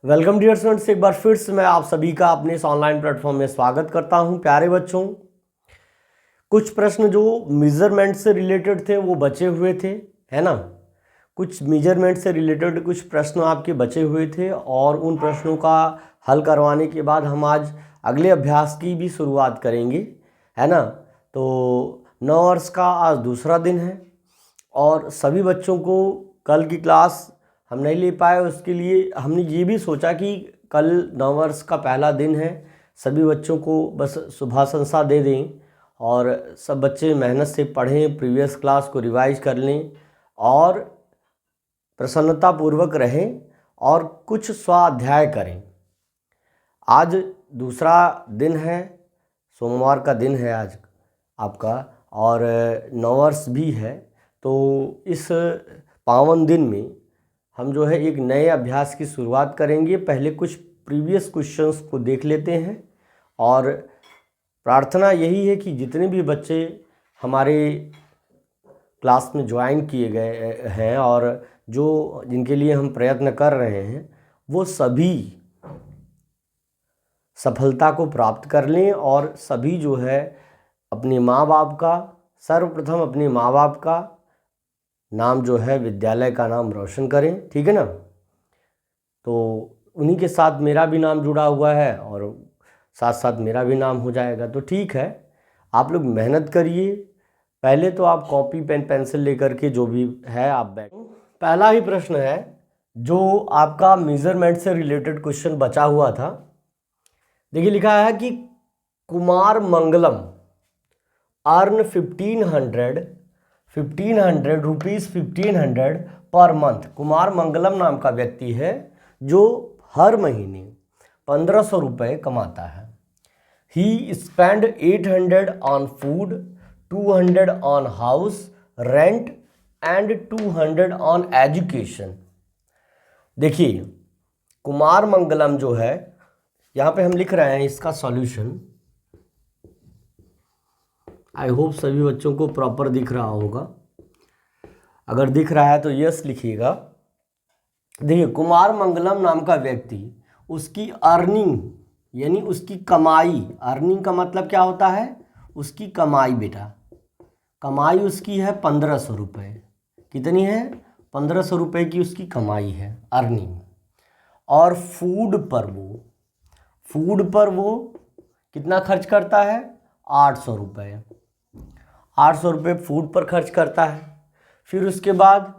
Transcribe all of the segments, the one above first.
Welcome dear students, एक बार फिर से मैं आप सभी का अपने इस ऑनलाइन प्लेटफॉर्म में स्वागत करता हूं। प्यारे बच्चों, कुछ प्रश्न जो मेजरमेंट से रिलेटेड थे वो बचे हुए थे, है ना। कुछ मेजरमेंट से रिलेटेड कुछ प्रश्न आपके बचे हुए थे और उन प्रश्नों का हल करवाने के बाद हम आज अगले अभ्यास की भी शुरुआत करेंगे, है ना। तो 9 वर्ष का आज दूसरा दिन है और सभी बच्चों को कल की क्लास हम नहीं ले पाए, उसके लिए हमने ये भी सोचा कि कल 9 वर्ष का पहला दिन है, सभी बच्चों को बस शुभाशंसा दे दें और सब बच्चे मेहनत से पढ़ें, प्रीवियस क्लास को रिवाइज कर लें और प्रसन्नतापूर्वक रहें और कुछ स्वाध्याय करें। आज दूसरा दिन है, सोमवार का दिन है आज आपका, और 9 वर्ष भी है। तो इस पावन दिन में हम जो है एक नए अभ्यास की शुरुआत करेंगे। पहले कुछ प्रीवियस क्वेश्चंस को देख लेते हैं और प्रार्थना यही है कि जितने भी बच्चे हमारे क्लास में ज्वाइन किए गए हैं और जो जिनके लिए हम प्रयत्न कर रहे हैं वो सभी सफलता को प्राप्त कर लें और सभी जो है अपने माँ बाप का, सर्वप्रथम अपने माँ बाप का नाम जो है, विद्यालय का नाम रोशन करें, ठीक है ना। तो उन्हीं के साथ मेरा भी नाम जुड़ा हुआ है और साथ साथ मेरा भी नाम हो जाएगा, तो ठीक है। आप लोग मेहनत करिए। पहले तो आप कॉपी पेन पेंसिल लेकर के जो भी है आप बैठ। पहला ही प्रश्न है जो आपका मेजरमेंट से रिलेटेड क्वेश्चन बचा हुआ था। देखिए, लिखा है कि Kumar Mangalam earn 1500 rupees 1500 per month. Kumar Mangalam नाम का व्यक्ति है जो हर महीने 1500 रुपये कमाता है। He spend 800 on food, 200 on house rent and 200 on education. देखिए, कुमार मंगलम जो है, यहाँ पे हम लिख रहे हैं इसका सॉल्यूशन। आई होप सभी बच्चों को प्रॉपर दिख रहा होगा। अगर दिख रहा है तो यस लिखिएगा। देखिए, कुमार मंगलम नाम का व्यक्ति, उसकी अर्निंग यानी उसकी कमाई, अर्निंग का मतलब क्या होता है? उसकी कमाई बेटा, कमाई उसकी है 1500 रुपये। कितनी है? 1500 रुपये की उसकी कमाई है, अर्निंग। और फूड पर वो कितना खर्च करता है? 800 रुपये। 800 रुपये फूड पर खर्च करता है। फिर उसके बाद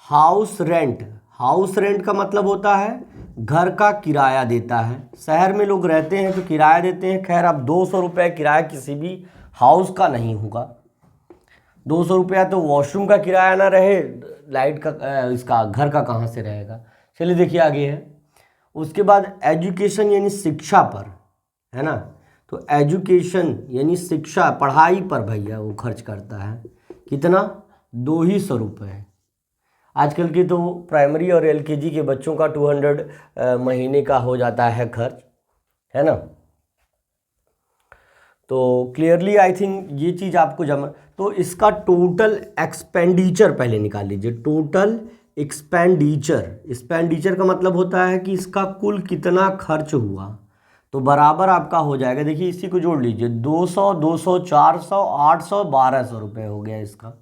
हाउस रेंट का मतलब होता है घर का किराया देता है। शहर में लोग रहते हैं तो किराया देते हैं। खैर, अब 200 रुपये किराया किसी भी हाउस का नहीं होगा। 200 रुपया तो वॉशरूम का किराया ना रहे, लाइट का, इसका घर का कहाँ से रहेगा। चलिए देखिए आगे है। उसके बाद एजुकेशन यानी शिक्षा पर, है ना। तो एजुकेशन यानी शिक्षा, पढ़ाई पर भैया वो खर्च करता है। कितना? 200 रुपये। आजकल के तो प्राइमरी और एलकेजी के बच्चों का 200 महीने का हो जाता है खर्च, है ना। तो क्लियरली आई थिंक ये चीज़ आपको जमा। तो इसका टोटल एक्सपेंडिचर पहले निकाल लीजिए। टोटल एक्सपेंडिचर का मतलब होता है कि इसका कुल कितना खर्च हुआ, तो बराबर आपका हो जाएगा। देखिए, इसी को जोड़ लीजिए। 200, 200, 400, 800, 1200 रुपये हो गया इसका।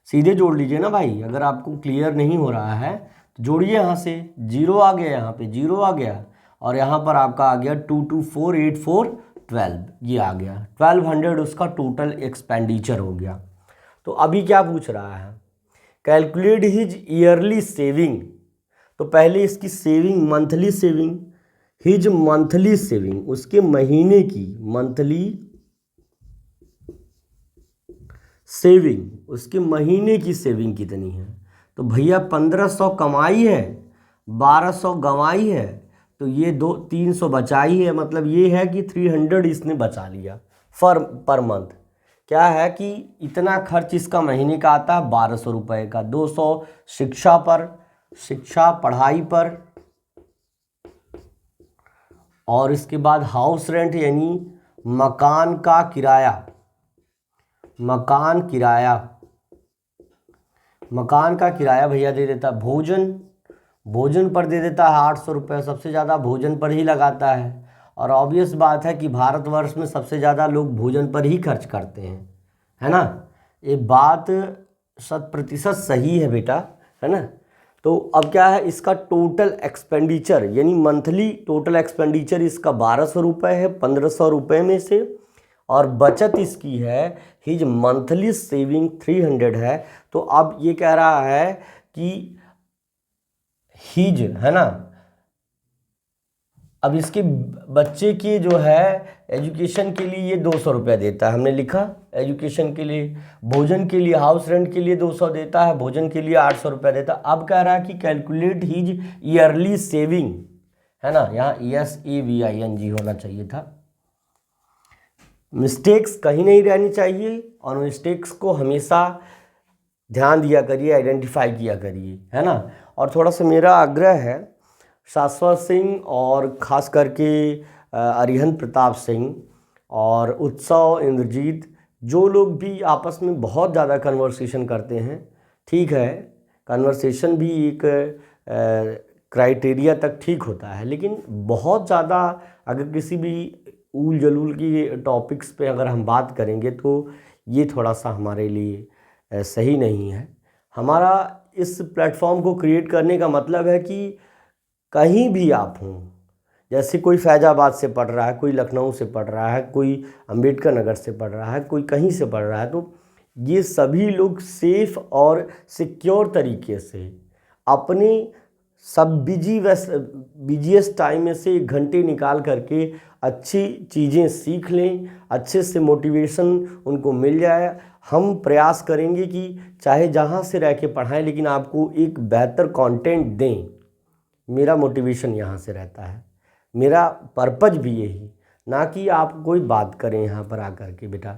सीधे जोड़ लीजिए ना भाई, अगर आपको क्लियर नहीं हो रहा है तो जोड़िए। यहाँ से 0 आ गया, यहाँ पे 0 आ गया और यहाँ पर आपका आ गया 2248412, ये आ गया 1200 उसका टोटल एक्सपेंडिचर हो गया। तो अभी क्या पूछ रहा है? Calculate his yearly saving. तो पहले इसकी saving, monthly saving, his monthly saving, उसके महीने की मंथली सेविंग, उसके महीने की सेविंग कितनी है? तो भैया 1500 कमाई है, 1200 गंवाई है, तो ये 300 बचाई है। मतलब ये है कि 300 इसने बचा लिया पर मंथ। क्या है कि इतना खर्च इसका महीने का आता है 1200 रुपये का। 200 शिक्षा पर, शिक्षा पढ़ाई पर, और इसके बाद हाउस रेंट यानी मकान का किराया, मकान का किराया भैया दे देता। भोजन भोजन पर दे देता है 800 रुपये, सबसे ज़्यादा भोजन पर ही लगाता है। और ऑब्वियस बात है कि भारतवर्ष में सबसे ज़्यादा लोग भोजन पर ही खर्च करते हैं, है ना। ये बात 100% सही है बेटा, है ना। तो अब क्या है, इसका टोटल एक्सपेंडिचर यानी मंथली टोटल एक्सपेंडिचर इसका 1200 रुपये है 1500 रुपये में से, और बचत इसकी है हिज मंथली सेविंग 300 है। तो अब ये कह रहा है कि हिज, है ना, अब इसके बच्चे की जो है एजुकेशन के लिए ये 200 रुपया देता है, हमने लिखा एजुकेशन के लिए। भोजन के लिए, हाउस रेंट के लिए 200 देता है, भोजन के लिए 800 रुपया देता है। अब कह रहा है कि कैलकुलेट हिज ईयरली सेविंग, है ना, यहाँ SAVING होना चाहिए था। मिस्टेक्स कहीं नहीं रहनी चाहिए, और मिस्टेक्स को हमेशा ध्यान दिया करिए, आइडेंटिफाई किया करिए, है ना। और थोड़ा सा मेरा आग्रह है, शाश्वत सिंह और ख़ास करके अरिहंत प्रताप सिंह और उत्सव, इंद्रजीत, जो लोग भी आपस में बहुत ज़्यादा कन्वर्सेशन करते हैं, ठीक है, कन्वर्सेशन भी एक क्राइटेरिया तक ठीक होता है, लेकिन बहुत ज़्यादा अगर किसी भी ऊल जलूल की टॉपिक्स पे अगर हम बात करेंगे तो ये थोड़ा सा हमारे लिए सही नहीं है। हमारा इस प्लेटफॉर्म को क्रिएट करने का मतलब है कि कहीं भी आप हों, जैसे कोई फैज़ाबाद से पढ़ रहा है, कोई लखनऊ से पढ़ रहा है, कोई अंबेडकर नगर से पढ़ रहा है, कोई कहीं से पढ़ रहा है, तो ये सभी लोग सेफ़ और सिक्योर तरीके से अपने सब बिजीएस्ट टाइम में से 1 घंटे निकाल करके अच्छी चीज़ें सीख लें, अच्छे से मोटिवेशन उनको मिल जाए। हम प्रयास करेंगे कि चाहे जहाँ से रह के पढ़ाएं, लेकिन आपको एक बेहतर कंटेंट दें। मेरा मोटिवेशन यहाँ से रहता है, मेरा पर्पज भी यही, ना कि आप कोई बात करें यहाँ पर आकर के बेटा,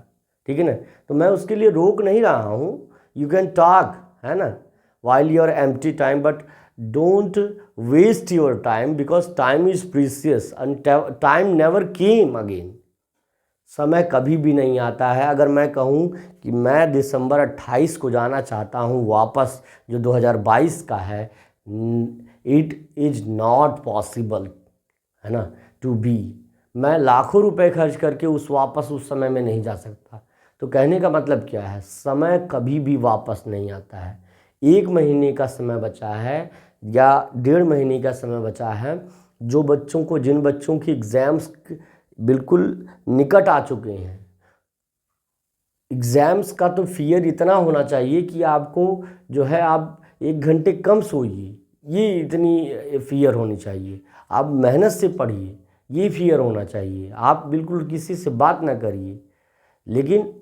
ठीक है ना। तो मैं उसके लिए रोक नहीं रहा हूँ, यू कैन टॉक, है ना, while your empty time, but don't waste your time because time is precious and time never came again. समय कभी भी नहीं आता है। अगर मैं कहूँ कि मैं दिसंबर 28 को जाना चाहता हूँ वापस, जो 2022 का है, इट इज़ नॉट पॉसिबल, है ना, टू बी। मैं लाखों रुपए खर्च करके वापस उस समय में नहीं जा सकता। तो कहने का मतलब क्या है, समय कभी भी वापस नहीं आता है। 1 महीने का समय बचा है या 1.5 महीने का समय बचा है, जो बच्चों को, जिन बच्चों की एग्ज़ाम्स बिल्कुल निकट आ चुके हैं, एग्ज़ाम्स का तो फियर इतना होना चाहिए कि आपको जो है आप 1 घंटे कम सोइए, ये इतनी फियर होनी चाहिए। आप मेहनत से पढ़िए, ये फियर होना चाहिए। आप बिल्कुल किसी से बात ना करिए, लेकिन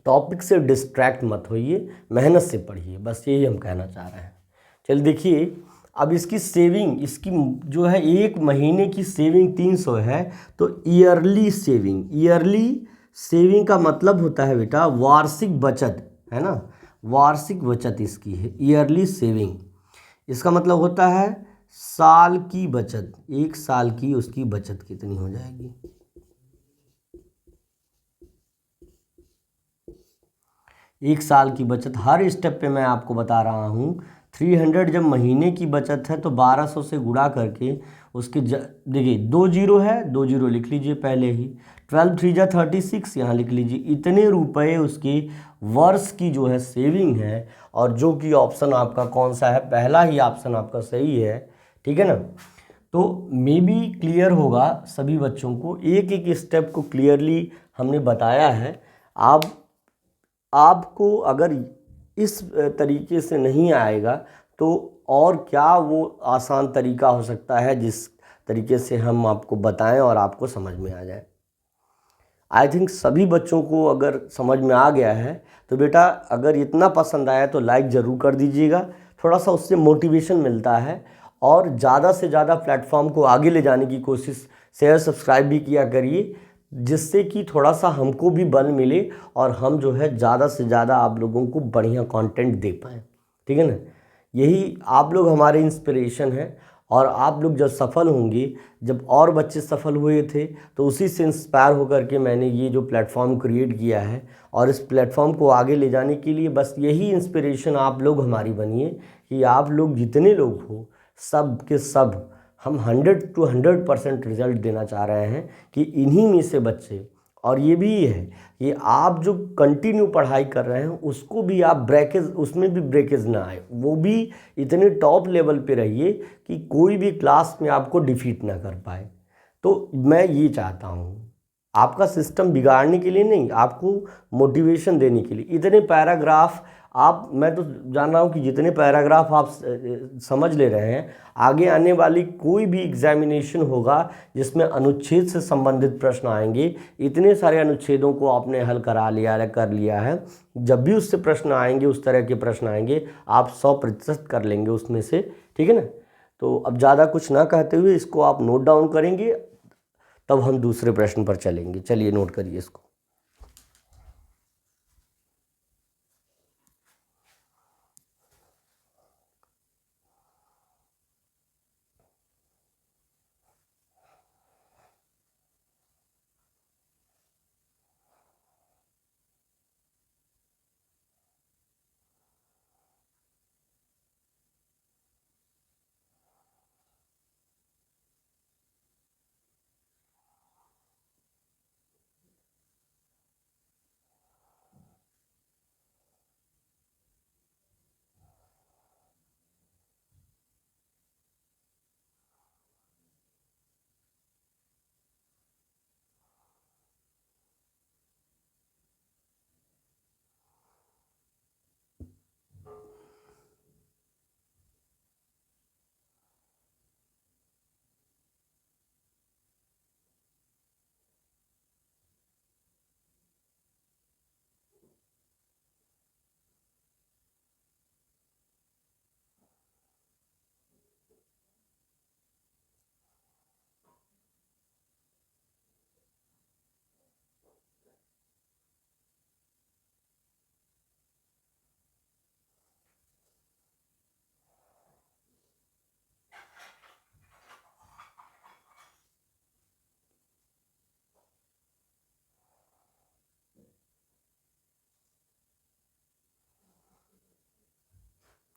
टॉपिक से डिस्ट्रैक्ट मत होइए, मेहनत से पढ़िए, बस यही हम कहना चाह रहे हैं। चलिए देखिए, अब इसकी सेविंग, इसकी जो है 1 महीने की सेविंग 300 है, तो ईयरली सेविंग का मतलब होता है बेटा वार्षिक बचत, है ना, वार्षिक बचत इसकी है ईयरली सेविंग। इसका मतलब होता है साल की बचत, 1 साल की उसकी बचत कितनी हो जाएगी। एक साल की बचत हर स्टेप पे मैं आपको बता रहा हूँ। 300 जब महीने की बचत है तो 1200 से गुणा करके उसके देखिए 2 जीरो है, 2 जीरो लिख लीजिए पहले ही। 12 3 जा 36 यहाँ लिख लीजिए। इतने रुपए उसके वर्ष की जो है सेविंग है, और जो कि ऑप्शन आपका कौन सा है, पहला ही ऑप्शन आपका सही है, ठीक है ना। तो मे बी क्लियर होगा सभी बच्चों को, एक एक स्टेप को क्लियरली हमने बताया है। आपको अगर इस तरीके से नहीं आएगा तो और क्या वो आसान तरीका हो सकता है जिस तरीके से हम आपको बताएं और आपको समझ में आ जाए। आई थिंक सभी बच्चों को अगर समझ में आ गया है तो बेटा अगर इतना पसंद आया तो लाइक ज़रूर कर दीजिएगा, थोड़ा सा उससे मोटिवेशन मिलता है, और ज़्यादा से ज़्यादा प्लेटफॉर्म को आगे ले जाने की कोशिश, शेयर सब्सक्राइब भी किया करिए, जिससे कि थोड़ा सा हमको भी बल मिले और हम जो है ज़्यादा से ज़्यादा आप लोगों को बढ़िया कंटेंट दे पाएँ, ठीक है ना। यही आप लोग हमारे इंस्पिरेशन हैं, और आप लोग जब सफल होंगे, जब और बच्चे सफल हुए थे तो उसी से इंस्पायर होकर के मैंने ये जो प्लेटफॉर्म क्रिएट किया है, और इस प्लेटफॉर्म को आगे ले जाने के लिए बस यही इंस्पिरेशन आप लोग हमारी बनिए कि आप लोग जितने लोग हो सब के सब हम 100% रिजल्ट देना चाह रहे हैं कि इन्हीं में से बच्चे, और ये भी है कि आप जो कंटिन्यू पढ़ाई कर रहे हैं उसको भी आप ब्रेकेज, उसमें भी ब्रेकेज ना आए, वो भी इतने टॉप लेवल पे रहिए कि कोई भी क्लास में आपको डिफीट ना कर पाए। तो मैं ये चाहता हूँ, आपका सिस्टम बिगाड़ने के लिए नहीं, आपको मोटिवेशन देने के लिए। इतने पैराग्राफ आप, मैं तो जान रहा हूँ कि जितने पैराग्राफ आप समझ ले रहे हैं, आगे आने वाली कोई भी एग्जामिनेशन होगा जिसमें अनुच्छेद से संबंधित प्रश्न आएंगे, इतने सारे अनुच्छेदों को आपने हल करा लिया है, कर लिया है, जब भी उससे प्रश्न आएंगे, उस तरह के प्रश्न आएंगे, आप 100% कर लेंगे उसमें से, ठीक है ना। तो अब ज़्यादा कुछ ना कहते हुए इसको आप नोट डाउन करेंगे, तब हम दूसरे प्रश्न पर चलेंगे। चलिए नोट करिए इसको।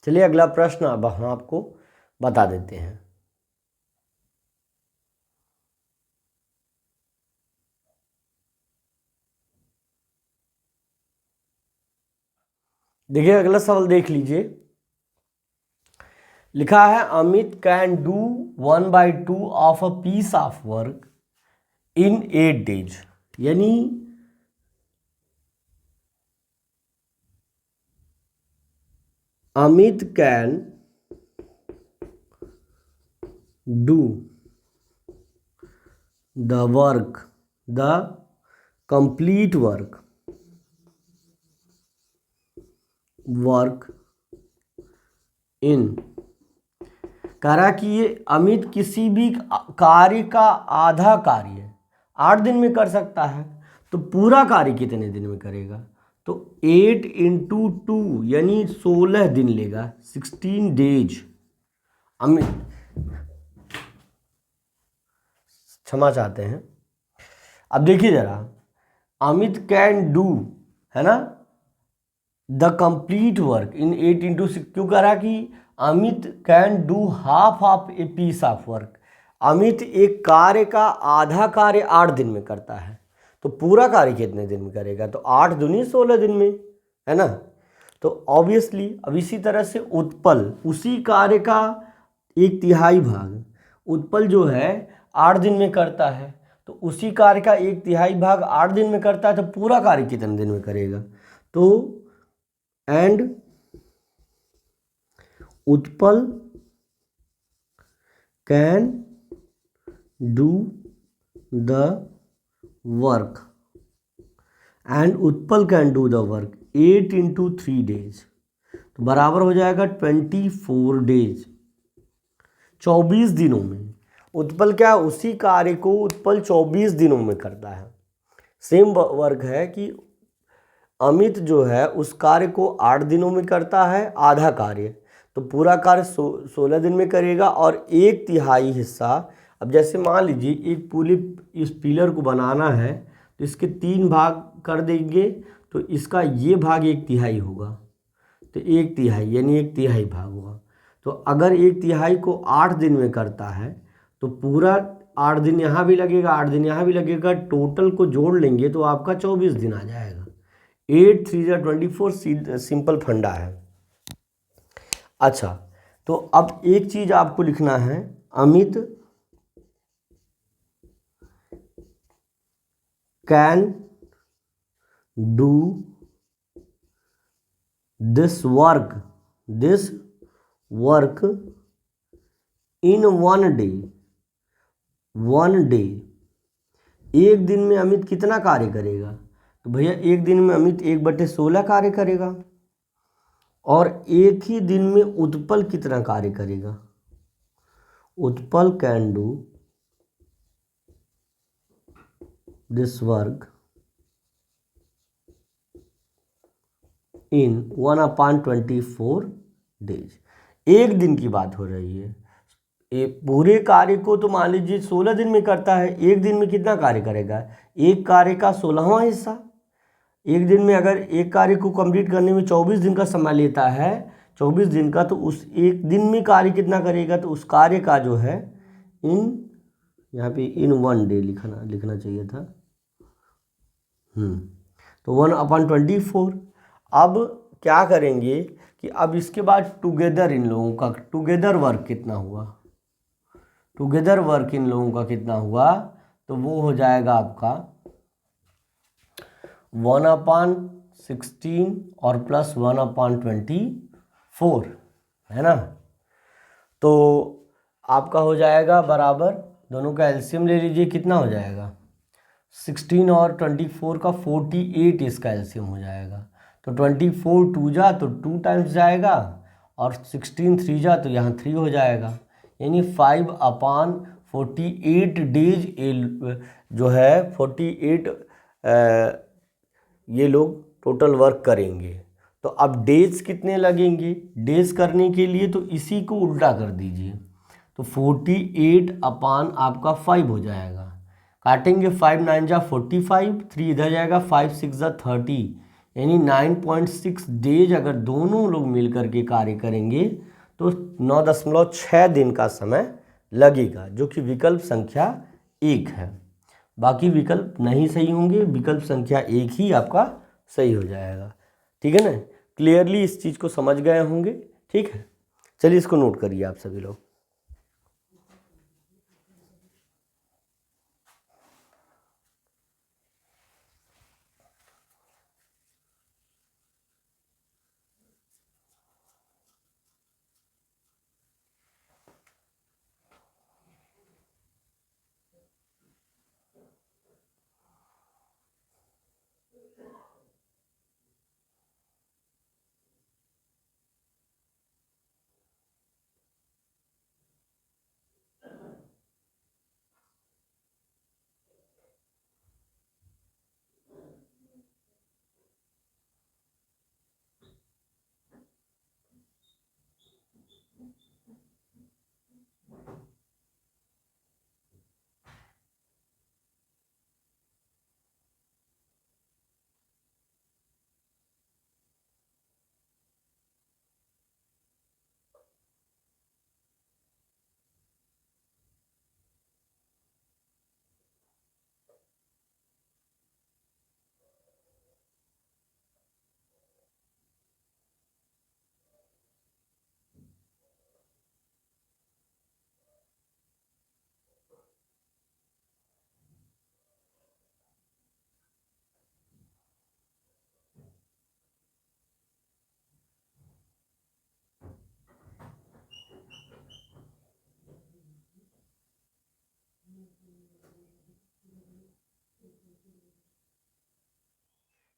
चलिए अगला प्रश्न अब हम आपको बता देते हैं। देखिए अगला सवाल देख लीजिए। लिखा है Amit can do 1/2 of a piece of work in 8 days, यानी Amit can do the work, the complete work in, कह रहा कि ये अमित किसी भी कार्य का आधा कार्य 8 दिन में कर सकता है, तो पूरा कार्य कितने दिन में करेगा? तो 8 × 2 यानी 16 दिन लेगा, 16 days। अमित, क्षमा चाहते हैं, अब देखिए जरा, अमित कैन डू, है ना, द कंप्लीट वर्क इन 8 × 6, क्यों कह रहा कि Amit can do half of a piece of work, Amit एक कार्य का आधा कार्य 8 दिन में करता है, तो पूरा कार्य कितने दिन में करेगा? तो 8 दूनी 16 दिन में, है ना। तो ऑब्वियसली अब इसी तरह से उत्पल उसी कार्य का 1/3 भाग, उत्पल जो है 8 दिन में करता है, तो उसी कार्य का 1/3 भाग 8 दिन में करता है, तो पूरा कार्य कितने दिन में करेगा? तो and Utpal can do the work, and Utpal can do the work 8 × 3 days, तो बराबर हो जाएगा 24 days, 24 दिनों में। उत्पल क्या, उसी कार्य को उत्पल 24 दिनों में करता है। सेम वर्क है कि अमित जो है उस कार्य को 8 दिनों में करता है आधा कार्य, तो पूरा कार्य 16 दिन में करेगा, और 1/3 हिस्सा, अब जैसे मान लीजिए एक पूरी इस पिलर को बनाना है, तो इसके 3 भाग कर देंगे, तो इसका ये भाग 1/3 होगा, तो 1/3 यानी 1/3 भाग होगा, तो अगर 1/3 को 8 दिन में करता है तो पूरा 8 दिन यहाँ भी लगेगा, 8 दिन यहाँ भी लगेगा, टोटल को जोड़ लेंगे तो आपका 24 दिन आ जाएगा। 8 3 जा 24 सिंपल फंडा है। अच्छा, तो अब एक चीज आपको लिखना है, Amit can do this work in 1 day. एक दिन में अमित कितना कार्य करेगा? तो भैया एक दिन में अमित 1/16 कार्य करेगा। और एक ही दिन में उत्पल कितना कार्य करेगा? Utpal can do this work in 1/24 days. एक दिन की बात हो रही है। पूरे कार्य को तो मान लीजिए 16 दिन में करता है, एक दिन में कितना कार्य करेगा? एक कार्य का 16वां हिस्सा। एक दिन में अगर एक कार्य को कंप्लीट करने में 24 दिन का समय लेता है, 24 दिन का, तो उस एक दिन में कार्य कितना करेगा? तो उस कार्य का जो है यहाँ पे इन 1 डे लिखना चाहिए था। तो 1/24। अब क्या करेंगे कि अब इसके बाद टुगेदर इन लोगों का टुगेदर वर्क कितना हुआ? टुगेदर वर्क इन लोगों का कितना हुआ? तो वो हो जाएगा आपका 1/16 और प्लस 1/24, है ना। तो आपका हो जाएगा बराबर, दोनों का एलसीएम ले लीजिए, कितना हो जाएगा? 16 और 24 का 48 इसका एलसीएम हो जाएगा। तो 24 2 जा तो 2 टाइम्स जाएगा, और 16 3 जा तो यहाँ 3 हो जाएगा। यानी 5/48 डेज जो है 48 ये लोग टोटल वर्क करेंगे। तो अब डेज कितने लगेंगे? डेज करने के लिए तो इसी को उल्टा कर दीजिए, तो 48 आपका 5 हो जाएगा। काटेंगे, 5 9 जा 45, 3 इधर जाएगा, 5 6 जा 30, यानी 9.6 डेज अगर दोनों लोग मिलकर के कार्य करेंगे तो 9.6 दिन का समय लगेगा, जो कि विकल्प संख्या 1 है। बाकी विकल्प नहीं सही होंगे, विकल्प संख्या 1 ही आपका सही हो जाएगा। ठीक है ना, क्लियरली इस चीज़ को समझ गए होंगे। ठीक है, चलिए इसको नोट करिए आप सभी लोग।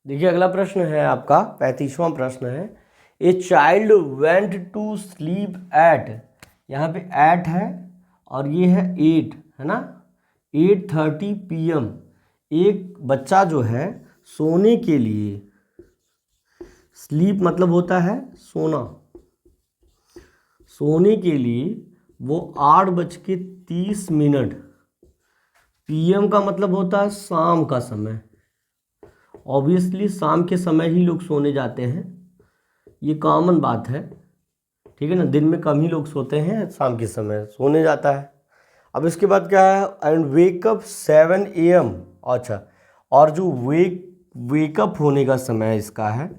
देखिए अगला प्रश्न है आपका 35वां प्रश्न है, a child went to sleep at, यहाँ पे एट है और ये है 8, है ना, 8:30 PM। एक बच्चा जो है सोने के लिए, स्लीप मतलब होता है सोना, सोने के लिए वो 8:30 PM का मतलब होता है शाम का समय। ऑब्वियसली शाम के समय ही लोग सोने जाते हैं, ये कॉमन बात है। ठीक है ना, दिन में कम ही लोग सोते हैं, शाम के समय सोने जाता है। अब इसके बाद क्या है, एंड वेकअप 7 AM। अच्छा, और जो वेकअप होने का समय इसका है,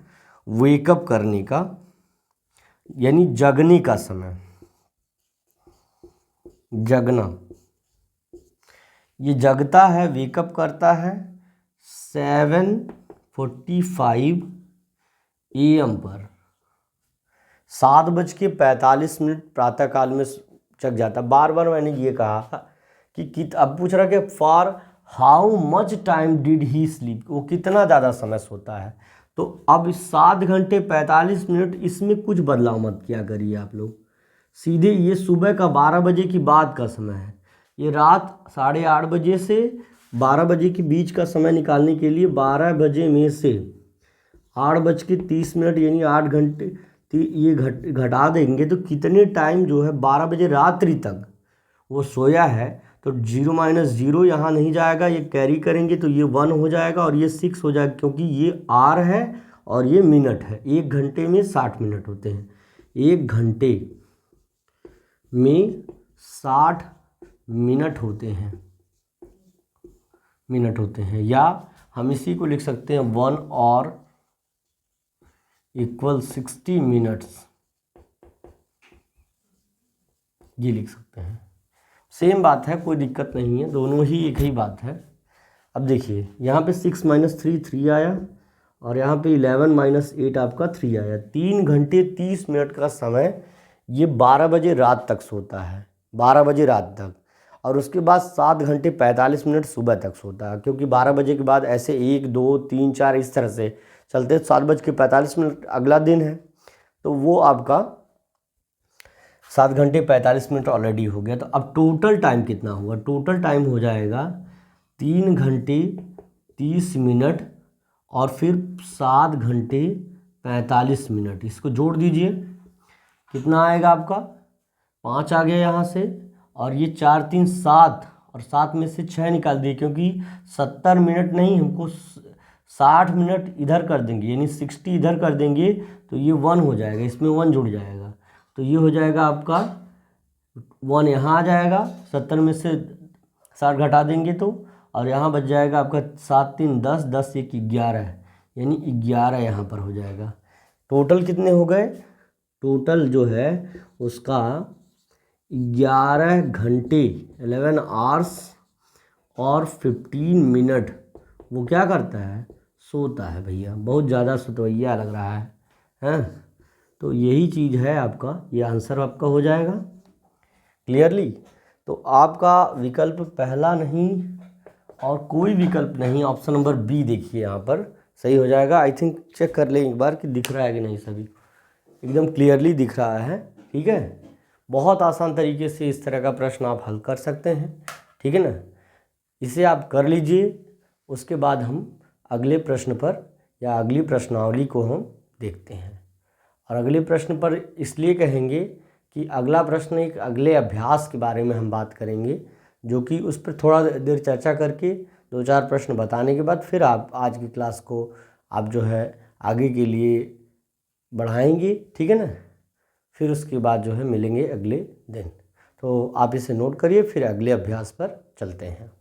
वेकअप करने का यानी जगने का समय, जगना, ये जगता है, वेकअप करता है 7:45 AM पर। 7:45 प्रातःकाल में जग जाता। बार बार मैंने ये कहा कि अब पूछ रहा कि for how much time did he sleep, वो कितना ज़्यादा समय सोता है। तो अब 7 घंटे 45 मिनट, इसमें कुछ बदलाव मत किया करिए आप लोग, सीधे ये सुबह का 12 बजे की बाद का समय है, ये रात 8:30 बजे से 12 बजे के बीच का समय निकालने के लिए 12 बजे में से 8:30 यानी 8 घंटे ये घटा देंगे तो कितने टाइम जो है 12 बजे रात्रि तक वो सोया है। तो 0 - 0 यहाँ नहीं जाएगा, ये कैरी करेंगे तो ये 1 हो जाएगा और ये 6 हो जाएगा, क्योंकि ये आर है और ये मिनट है। 1 घंटे में 60 मिनट होते हैं, 1 घंटे में 60 मिनट होते हैं, या हम इसी को लिख सकते हैं 1 और इक्वल 60 मिनट्स, ये लिख सकते हैं। सेम बात है, कोई दिक्कत नहीं है, दोनों ही एक ही बात है। अब देखिए यहाँ पे 6 - 3 3 आया और यहाँ पे 11 - 8 आपका 3 आया। 3 घंटे 30 मिनट का समय ये 12 बजे रात तक सोता है, 12 बजे रात तक, और उसके बाद 7 घंटे 45 मिनट सुबह तक सोता है, क्योंकि 12 बजे के बाद ऐसे 1 2 3 4 इस तरह से चलते 7:45 अगला दिन है, तो वो आपका 7 घंटे 45 मिनट ऑलरेडी हो गया। तो अब टोटल टाइम कितना हुआ, टोटल टाइम हो जाएगा 3 घंटे 30 मिनट और फिर 7 घंटे 45 मिनट, इसको जोड़ दीजिए, कितना आएगा आपका 5 आ गया यहाँ से, और ये 4 3 7 और 7 में से 6 निकाल दिए, क्योंकि 70 मिनट नहीं, हमको 60 मिनट इधर कर देंगे, यानी 60 इधर कर देंगे तो ये 1 हो जाएगा, इसमें 1 जुड़ जाएगा, तो ये हो जाएगा आपका 1 यहाँ आ जाएगा, 70 में से 60 घटा देंगे तो, और यहाँ बच जाएगा आपका 7 3 10 10 1 11, यानी 11 यहाँ पर हो जाएगा। टोटल कितने हो गए, टोटल जो है उसका 11 घंटे 11 आवर्स और 15 मिनट वो क्या करता है, सोता है भैया। बहुत ज़्यादा सुतवैया लग रहा है, हैं? तो यही चीज़ है आपका, ये आंसर आपका हो जाएगा क्लियरली। तो आपका विकल्प पहला नहीं और कोई विकल्प नहीं, ऑप्शन नंबर बी देखिए यहाँ पर सही हो जाएगा। आई थिंक चेक कर लें एक बार कि दिख रहा है कि नहीं, सभी एकदम क्लियरली दिख रहा है, ठीक है। बहुत आसान तरीके से इस तरह का प्रश्न आप हल कर सकते हैं, ठीक है ना। इसे आप कर लीजिए, उसके बाद हम अगले प्रश्न पर या अगली प्रश्नावली को हम देखते हैं। और अगले प्रश्न पर इसलिए कहेंगे कि अगला प्रश्न एक अगले अभ्यास के बारे में हम बात करेंगे, जो कि उस पर थोड़ा देर चर्चा करके 2-4 प्रश्न बताने के बाद फिर आप आज की क्लास को आप जो है आगे के लिए बढ़ाएंगे, ठीक है ना। फिर उसके बाद जो है मिलेंगे अगले दिन। तो आप इसे नोट करिए, फिर अगले अभ्यास पर चलते हैं।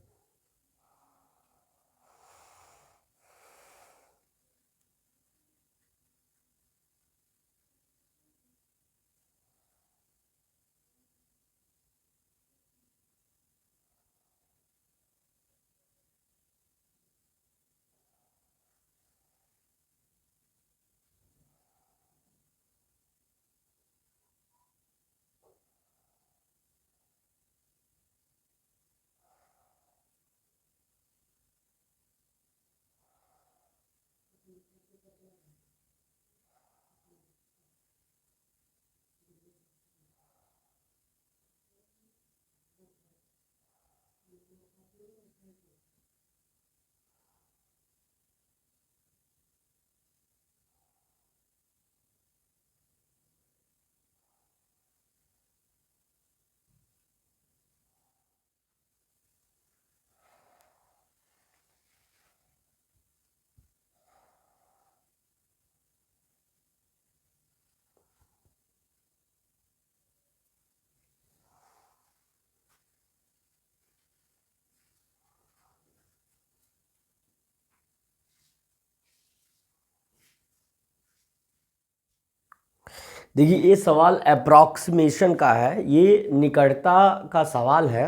देखिए ये सवाल अप्रॉक्सीमेशन का है, ये निकटता का सवाल है।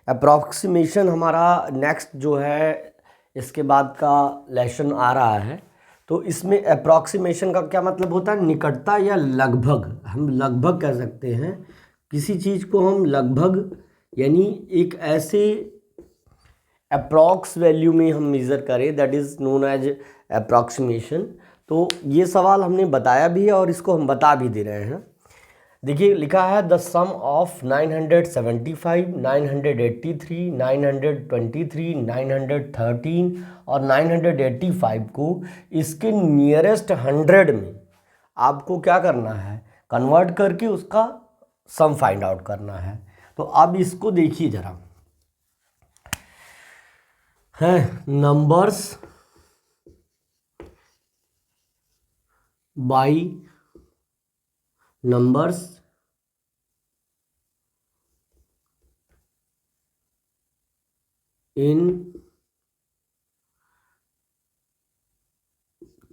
अप्रॉक्सीमेशन हमारा नेक्स्ट जो है इसके बाद का लेसन आ रहा है। तो इसमें अप्रॉक्सीमेशन का क्या मतलब होता है? निकटता या लगभग, हम लगभग कह सकते हैं किसी चीज़ को हम लगभग, यानी एक ऐसे अप्रॉक्स वैल्यू में हम मेज़र करें, that is known as approximation. तो ये सवाल हमने बताया भी है और इसको हम बता भी दे रहे हैं। देखिए लिखा है द सम ऑफ 975, 983, 923, 913 और 985 को इसके नियरेस्ट 100 में आपको क्या करना है? कन्वर्ट करके उसका सम फाइंड आउट करना है। तो अब इसको देखिए जरा, है numbers by numbers in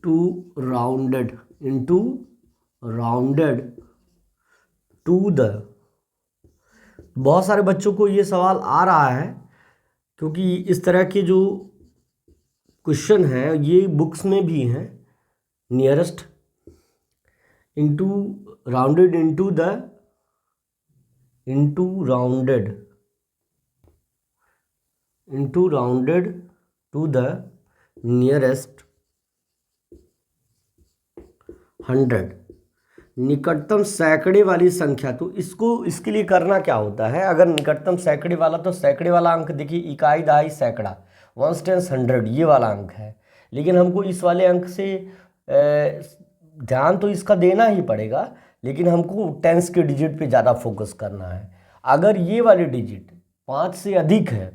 to rounded to the. बहुत सारे बच्चों को ये सवाल आ रहा है क्योंकि इस तरह के जो क्वेश्चन हैं ये बुक्स में भी हैं। Nearest into rounded into rounded to the nearest 100, निकटतम सैकड़े वाली संख्या। तो इसके लिए करना क्या होता है? अगर निकटतम सैकड़े वाला, तो सैकड़े वाला अंक देखिए, इकाई, दहाई, सैकड़ा, 1 10 100 ये वाला अंक है। लेकिन हमको इस वाले अंक से ध्यान तो इसका देना ही पड़ेगा, लेकिन हमको टेंस के डिजिट पे ज़्यादा फोकस करना है। अगर ये वाले डिजिट 5 से अधिक है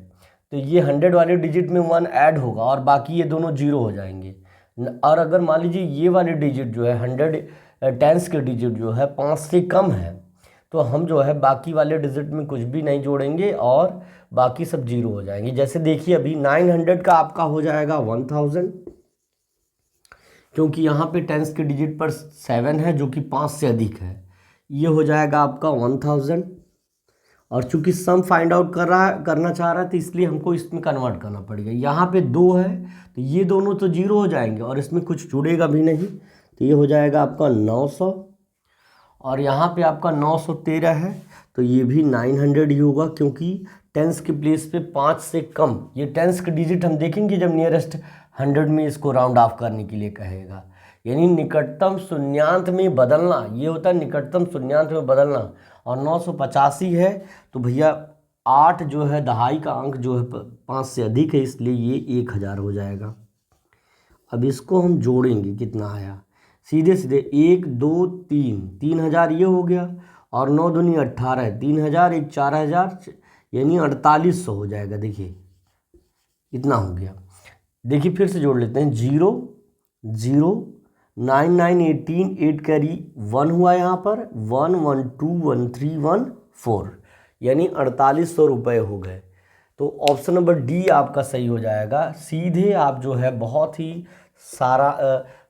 तो ये 100 वाले डिजिट में 1 ऐड होगा और बाकी ये दोनों 0 हो जाएंगे। और अगर मान लीजिए ये वाले डिजिट जो है 100 टेंस के डिजिट जो है 5 से कम है, तो हम जो है बाकी वाले डिजिट में कुछ भी नहीं जोड़ेंगे और बाकी सब 0 हो जाएंगे। जैसे देखिए अभी 900 का आपका हो जाएगा 1000, क्योंकि यहाँ पे टेंस के डिजिट पर 7 है जो कि 5 से अधिक है। ये हो जाएगा आपका 1000। और चूंकि सम फाइंड आउट करना चाह रहा है तो इसलिए हमको इसमें कन्वर्ट करना पड़ेगा। यहाँ पे 2 है तो ये दोनों तो 0 हो जाएंगे और इसमें कुछ जुड़ेगा भी नहीं, तो ये हो जाएगा आपका 900। और यहाँ पे आपका 913 है तो ये भी 900 ही होगा, क्योंकि टेंस के प्लेस पे 5 से कम, ये टेंस के डिजिट हम देखेंगे जब नियरेस्ट 100 में इसको राउंड ऑफ करने के लिए कहेगा। यानी निकटतम शून्यांत में बदलना, ये होता है निकटतम शून्यांत में बदलना। और 985 है तो भैया 8 जो है दहाई का अंक जो है 5 से अधिक है, इसलिए ये 1000 हो जाएगा। अब इसको हम जोड़ेंगे, कितना आया? सीधे सीधे 1 2 3, 3000 ये हो गया, और 9 दूनी 18, 3000, 1 4000, यानी 4800 हो जाएगा। देखिए इतना हो गया। देखिए फिर से जोड़ लेते हैं, 0 0 9 9 18, 8 कैरी 1 हुआ यहाँ पर, 1 1 2 1 3 1 4, यानी 4800 रुपये हो गए। तो ऑप्शन नंबर डी आपका सही हो जाएगा। सीधे आप जो है बहुत ही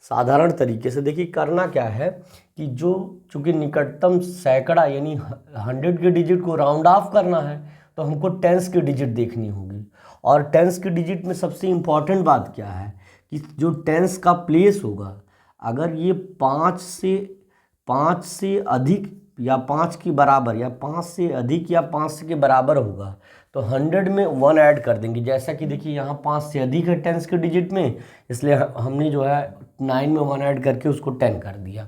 साधारण तरीके से देखिए करना क्या है कि जो चूँकि निकटतम सैकड़ा यानी 100 के डिजिट को राउंड ऑफ करना है तो हमको टेंस की डिजिट देखनी होगी। और टेंस की डिजिट में सबसे इम्पॉर्टेंट बात क्या है कि जो टेंस का प्लेस होगा, अगर ये 5 से अधिक या 5 के बराबर या 5 से अधिक या 5 के बराबर होगा तो 100 में 1 ऐड कर देंगे। जैसा कि देखिए यहाँ 5 से अधिक है टेंस के डिजिट में, इसलिए हमने जो है 9 में 1 ऐड करके उसको 10 कर दिया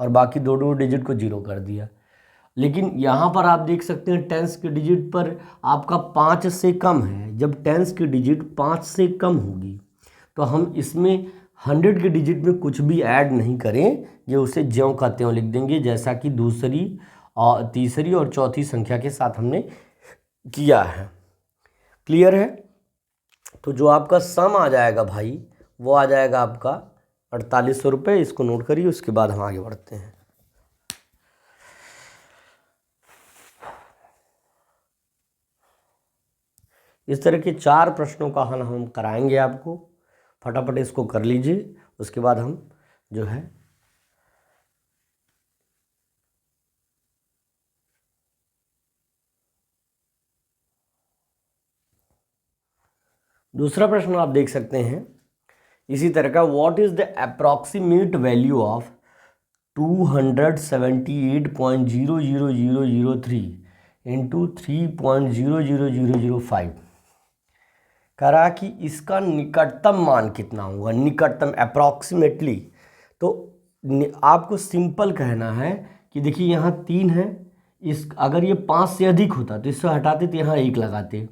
और बाकी दो डिजिट को 0 कर दिया। लेकिन यहाँ पर आप देख सकते हैं टेंस के डिजिट पर आपका 5 से कम है। जब टेंस की डिजिट 5 से कम होगी तो हम इसमें 100 के डिजिट में कुछ भी ऐड नहीं करें, ये उसे ज्यों का त्यों लिख देंगे, जैसा कि दूसरी और तीसरी और चौथी संख्या के साथ हमने किया है। क्लियर है? तो जो आपका सम आ जाएगा भाई वो आ जाएगा आपका 4800 रुपये। इसको नोट करिए, उसके बाद हम आगे बढ़ते हैं। इस तरह के 4 प्रश्नों का हल हम कराएंगे आपको, फटाफट इसको कर लीजिए। उसके बाद हम जो है दूसरा प्रश्न आप देख सकते हैं इसी तरह का, what is the approximate value of 278.00003 into 3.00005। कह रहा कि इसका निकटतम मान कितना होगा, निकटतम अप्रॉक्सीमेटली। तो आपको सिंपल कहना है कि देखिए यहाँ 3 है, इस अगर ये 5 से अधिक होता तो इससे हटाते तो यहाँ 1 लगाते,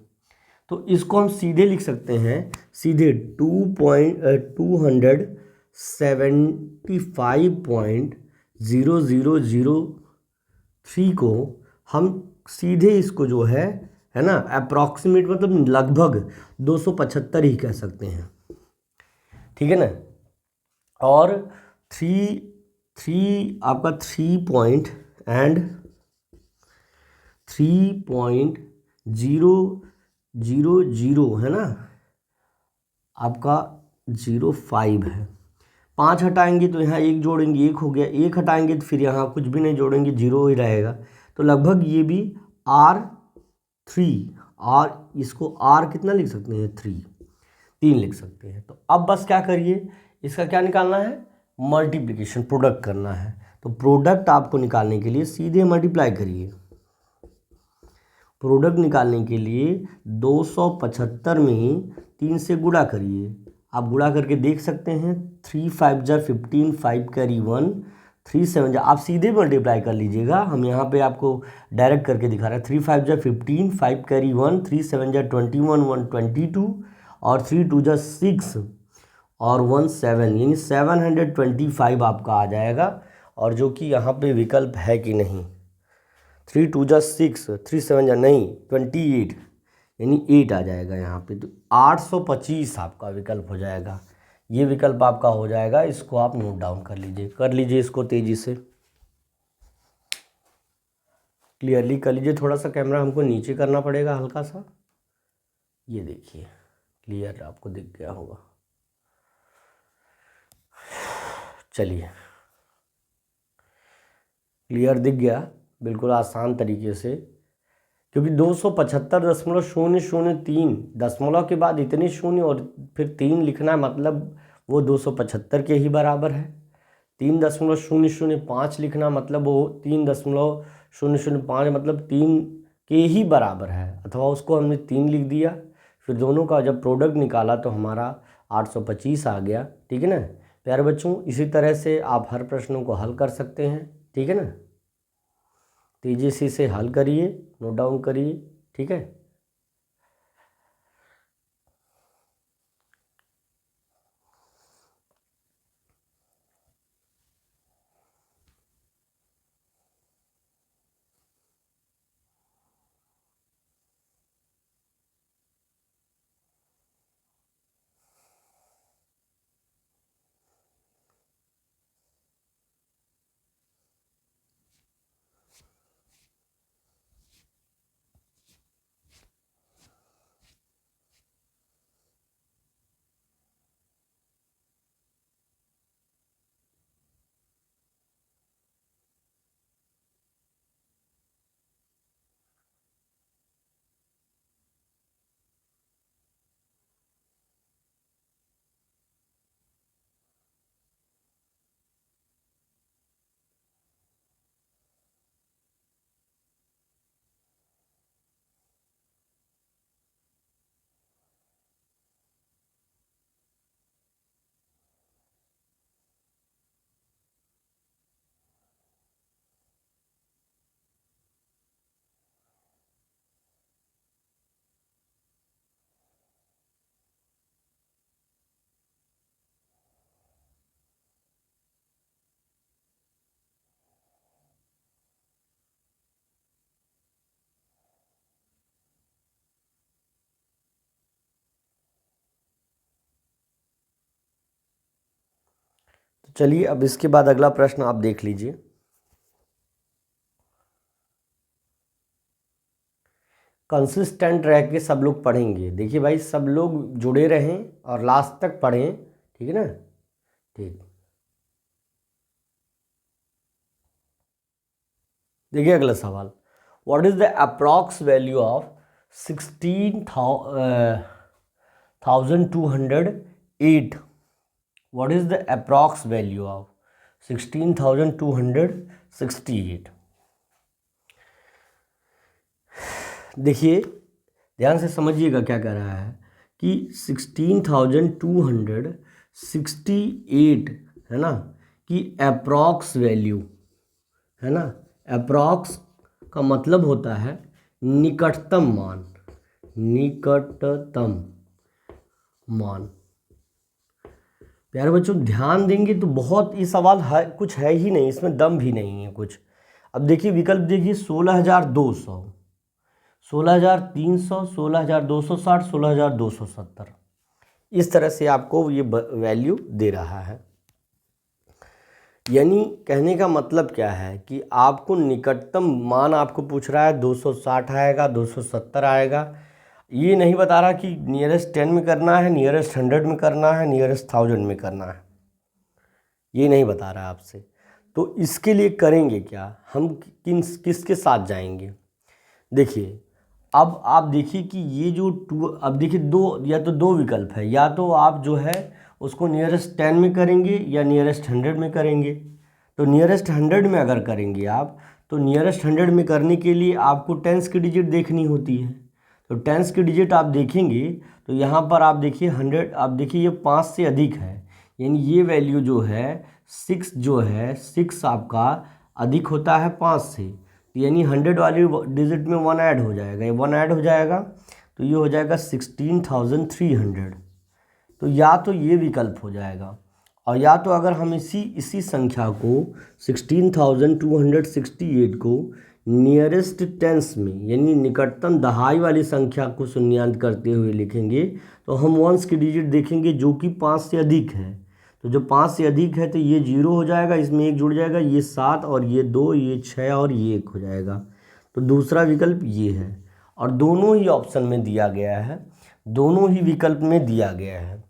तो इसको हम सीधे लिख सकते हैं, सीधे 275.0003 को हम सीधे इसको जो है ना, अप्रॉक्सीमेट मतलब लगभग 275 ही कह सकते हैं, ठीक है ना। और 3 आपका 3.000 है ना, आपका 05 है। 5 हटाएंगे तो यहाँ 1 जोड़ेंगे, 1 हो गया, 1 हटाएंगे तो फिर यहाँ कुछ भी नहीं जोड़ेंगे, 0 ही रहेगा। तो लगभग ये भी R3, और इसको R कितना लिख सकते हैं, 3 लिख सकते हैं। तो अब बस क्या करिए, इसका क्या निकालना है, मल्टीप्लिकेशन, प्रोडक्ट करना है। तो प्रोडक्ट आपको निकालने के लिए सीधे मल्टीप्लाई करिए। प्रोडक्ट निकालने के लिए 275 में 3 से गुणा करिए। आप गुणा करके देख सकते हैं, 3 5 जा 15, 5 कैरी 1, 3 7 जा, आप सीधे मल्टीप्लाई कर लीजिएगा, हम यहाँ पे आपको डायरेक्ट करके दिखा रहे हैं। 3 5 जा 15, 5 कैरी 1, 3 7 जा 21, 1 22, और 3 2 जा 6 और 1 7, यानी 725 आपका आ जाएगा। और जो कि यहाँ पे विकल्प है कि नहीं, 3 2 जा 6, 3 7 जा नहीं 28, यानी 8 आ जाएगा यहाँ पे। तो 825 आपका विकल्प हो जाएगा, ये विकल्प आपका हो जाएगा। इसको आप नोट डाउन कर लीजिए इसको तेज़ी से, क्लियरली कर लीजिए। थोड़ा सा कैमरा हमको नीचे करना पड़ेगा हल्का सा, ये देखिए क्लियर आपको दिख गया होगा। चलिए, क्लियर दिख गया बिल्कुल आसान तरीके से, क्योंकि 275.003 दशमलव के बाद इतने शून्य और फिर 3 लिखना, मतलब वो 275 के ही बराबर है। 3.005 लिखना मतलब वो 3.005 मतलब 3 के ही बराबर है, अथवा उसको हमने 3 लिख दिया। फिर दोनों का जब प्रोडक्ट निकाला तो हमारा 825 आ गया, ठीक है ना प्यारे बच्चों। इसी तरह से आप हर प्रश्नों को हल कर सकते हैं, ठीक है ना। तेजी से इसे हल करिए, नोट डाउन करिए, ठीक है। तो चलिए अब इसके बाद अगला प्रश्न आप देख लीजिए। कंसिस्टेंट रह के सब लोग पढ़ेंगे, देखिए भाई सब लोग जुड़े रहें और लास्ट तक पढ़ें, ठीक है ना। ठीक, देखिए अगला सवाल, what is the approx value of 16,208. What is the approx value of 16,268? देखिए ध्यान से समझिएगा क्या कह रहा है कि 16,268 है ना कि अप्रॉक्स वैल्यू है ना। अप्रॉक्स का मतलब होता है निकटतम मान, निकटतम मान। प्यारे बच्चों ध्यान देंगे तो बहुत ये सवाल है, कुछ है ही नहीं, इसमें दम भी नहीं है कुछ। अब देखिए विकल्प देखिए 16,200, 16,300, 16,260, 16,270, इस तरह से आपको ये वैल्यू दे रहा है। यानी कहने का मतलब क्या है कि आपको निकटतम मान आपको पूछ रहा है 260 आएगा, 270 आएगा, ये नहीं बता रहा कि नियरेस्ट 10 में करना है, नियरेस्ट 100 में करना है, नियरेस्ट 1000 में करना है, ये नहीं बता रहा आपसे। तो इसके लिए करेंगे क्या, हम किसके साथ जाएंगे। देखिए अब आप देखिए कि ये जो अब देखिए दो विकल्प है, या तो आप जो है उसको नियरेस्ट 10 में करेंगे या नियरेस्ट 100 में करेंगे। तो नियरेस्ट 100 में अगर करेंगे आप, तो नियरेस्ट 100 में करने के लिए आपको टेंस की डिजिट देखनी होती है। तो टेंस की डिजिट आप देखेंगे तो यहाँ पर आप देखिए 100, आप देखिए ये 5 से अधिक है, यानी ये वैल्यू जो है 6 जो है 6 आपका अधिक होता है 5 से, यानी 100 वाली डिजिट में 1 ऐड हो जाएगा, ये 1 ऐड हो जाएगा तो ये हो जाएगा 16,300। तो या तो ये विकल्प हो जाएगा, और या तो अगर हम इसी संख्या को 16,268 को नियरेस्ट टेंस में यानी निकटतम दहाई वाली संख्या को शून्यांत करते हुए लिखेंगे तो हम वंस की डिजिट देखेंगे जो कि 5 से अधिक है। तो जो 5 से अधिक है तो ये 0 हो जाएगा, इसमें 1 जुड़ जाएगा, ये 7 और ये 2, ये 6 और ये 1 हो जाएगा। तो दूसरा विकल्प ये है, और दोनों ही ऑप्शन में दिया गया है, दोनों ही विकल्प में दिया गया है।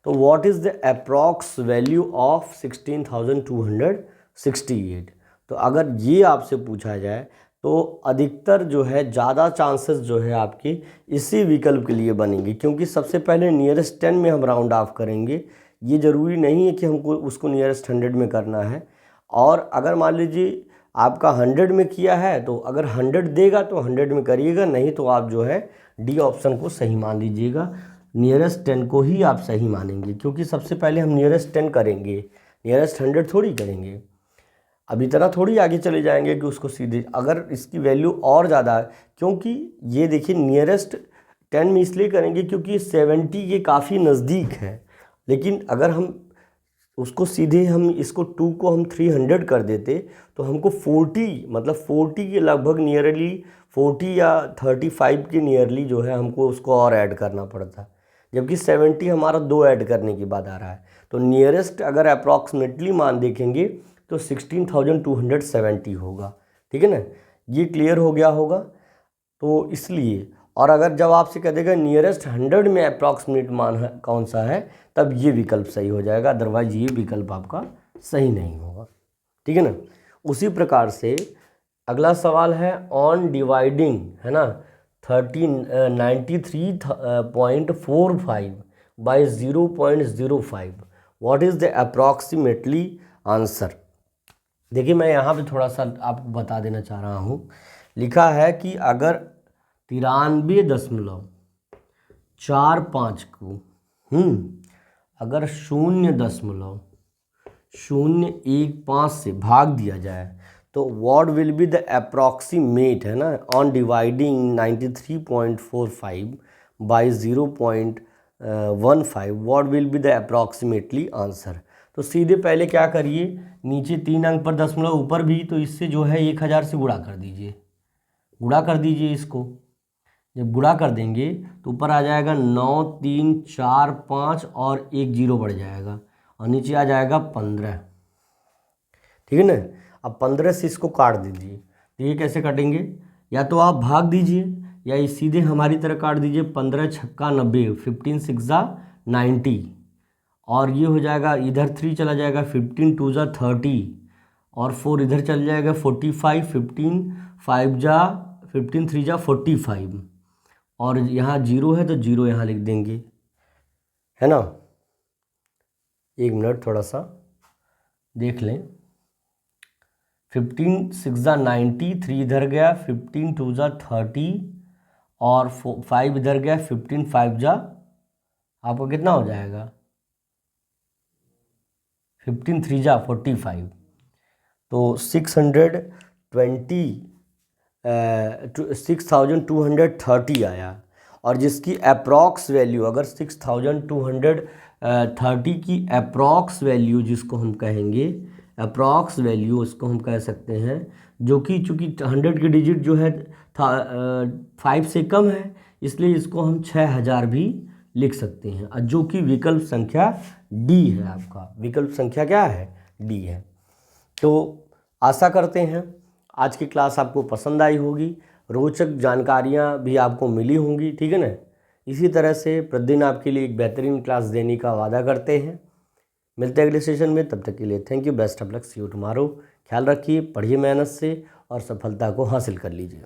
तो what is the approx value of 16,268। तो अगर ये आपसे पूछा जाए तो अधिकतर जो है ज़्यादा चांसेस जो है आपके इसी विकल्प के लिए बनेंगे, क्योंकि सबसे पहले नियरेस्ट 10 में हम राउंड ऑफ करेंगे, ये ज़रूरी नहीं है कि हमको उसको नियरेस्ट 100 में करना है। और अगर मान लीजिए आपका 100 में किया है तो अगर 100 देगा तो 100 में करिएगा, नहीं तो आप जो है डी ऑप्शन को सही मान लीजिएगा, नियरेस्ट 10 को ही आप सही मानेंगे, क्योंकि सबसे पहले हम नियरेस्ट 10 करेंगे, नियरेस्ट 100 थोड़ी करेंगे। अब इतना थोड़ी आगे चले जाएंगे कि उसको सीधे, अगर इसकी वैल्यू और ज़्यादा है, क्योंकि ये देखिए नियरेस्ट 10 में इसलिए करेंगे क्योंकि 70 के काफ़ी नज़दीक है, लेकिन अगर हम उसको सीधे हम इसको 2 को हम 300 कर देते तो हमको 40 मतलब 40 के लगभग नियरली 40 या 35 के नियरली जो है हमको उसको और ऐड करना पड़ता, जबकि 70 हमारा 2 ऐड करने के बाद आ रहा है। तो नियरेस्ट अगर अप्रॉक्सीमेटली मान देखेंगे तो 16,270 होगा। ठीक है ना, ये क्लियर हो गया होगा। तो इसलिए, और अगर जब आपसे कह देगा नियरेस्ट 100 में अप्रॉक्सीमेट मान है कौन सा है, तब ये विकल्प सही हो जाएगा, अदरवाइज ये विकल्प आपका सही नहीं होगा। ठीक है ना। उसी प्रकार से अगला सवाल है ऑन डिवाइडिंग, है ना, 93.45 by 0.05 what is the approximately answer. देखिए मैं यहाँ पे थोड़ा सा आपको बता देना चाह रहा हूँ, लिखा है कि अगर 93.45 को अगर 0.015 से भाग दिया जाए तो what will be the approximate, है ना, on dividing 93.45 by 0.15 what will be the approximately answer. तो सीधे पहले क्या करिए, नीचे 3 अंक पर दशमलव ऊपर भी, तो इससे जो है 1000 से गुणा कर दीजिए, गुणा कर दीजिए इसको। जब गुणा कर देंगे तो ऊपर आ जाएगा 9, 3, 4, 5 और 1 0 बढ़ जाएगा और नीचे आ जाएगा 15। ठीक है ना। अब 15 से इसको काट दीजिए, तो ये कैसे काटेंगे, या तो आप भाग दीजिए या ये सीधे हमारी तरह काट दीजिए। 15 छक्का 90, 15 6 90, और ये हो जाएगा, इधर 3 चला जाएगा, 15 2 30 और 4 इधर चल जाएगा 45, 15 5 15 3 45, और यहाँ 0 है तो 0 यहाँ लिख देंगे। है ना। एक मिनट थोड़ा सा देख लें। 15 6 जा 90, 3 इधर गया, 15 2 जा 30 और 5 इधर गया, 15 5 जा आपको कितना हो जाएगा, 15 3 जा 45। तो 6230 आया। और जिसकी अप्रॉक्स वैल्यू, अगर 6230 की अप्रॉक्स वैल्यू जिसको हम कहेंगे, अप्रॉक्स वैल्यू उसको हम कह सकते हैं, जो कि चूँकि 100 की डिजिट जो है 5 से कम है, इसलिए इसको हम 6000 भी लिख सकते हैं, जो कि विकल्प संख्या डी है। आपका विकल्प संख्या क्या है, डी है। तो आशा करते हैं आज की क्लास आपको पसंद आई होगी, रोचक जानकारियाँ भी आपको मिली होंगी, ठीक है ना। इसी तरह से प्रतिदिन आपके लिए एक बेहतरीन क्लास देने का वादा करते हैं। मिलते हैं अगले सेशन में, तब तक के लिए thank you, best of luck, see you tomorrow. ख्याल रखिए, पढ़िए मेहनत से और सफलता को हासिल कर लीजिए।